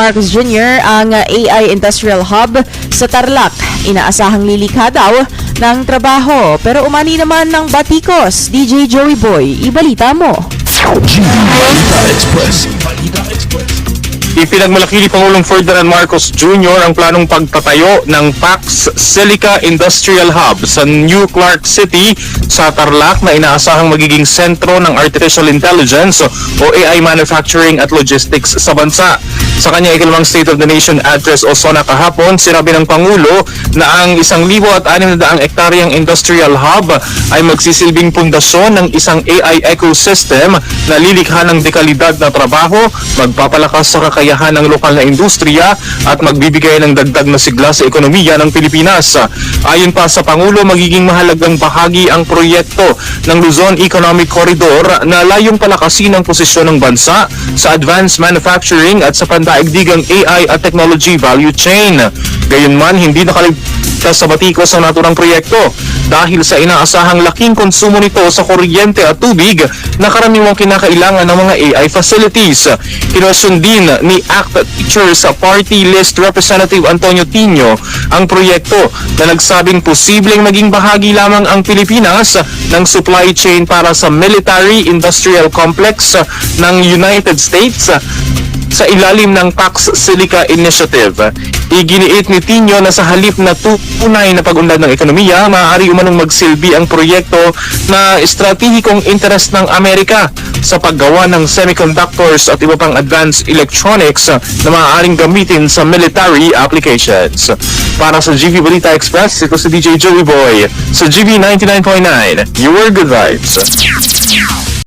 Marcos Jr. ang AI Industrial Hub sa Tarlac. Inaasahang lilikha daw ng trabaho pero umani naman ng batikos. DJ Joey Boy, ibalita mo. Ipinagmalaki ni Pangulong Ferdinand Marcos Jr. ang planong pagtatayo ng PAX Silica Industrial Hub sa New Clark City sa Tarlac na inaasahang magiging sentro ng Artificial Intelligence o AI manufacturing at logistics sa bansa. Sa kanyang ikalawang State of the Nation address o SONA kahapon, sinabi ng Pangulo na ang 1,600 ektaryang industrial hub ay magsisilbing pundasyon ng isang AI ecosystem na lilikha ng dekalidad na trabaho, magpapalakas sa kakayahan ng lokal na industriya at magbibigay ng dagdag na sigla sa ekonomiya ng Pilipinas. Ayon pa sa Pangulo, magiging mahalagang bahagi ang proyekto ng Luzon Economic Corridor na layong palakasin ang posisyon ng bansa sa advanced manufacturing at sa pandaigdigang AI at technology value chain. Gayunman, hindi nakaligtas sa batikos ang naturang proyekto dahil sa inaasahang laking konsumo nito sa kuryente at tubig na karaniwang kinakailangan ng mga AI facilities. Kinwestiyon din ni ACT Teachers Party List Representative Antonio Tino ang proyekto na nagsabing posibleng maging bahagi lamang ang Pilipinas ng supply chain para sa military-industrial complex ng United States sa ilalim ng PAX Silica Initiative. Iginiit ni Tino na sa halip na tunay na pag-unlad ng ekonomiya, maaari umanong magsilbi ang proyekto na estratehikong interes ng Amerika sa paggawa ng semiconductors at iba pang advanced electronics na maaaring gamitin sa military applications. Para sa GV Balita Express, ito si DJ Joey Boy sa GV 99.9, Your Good Vibes.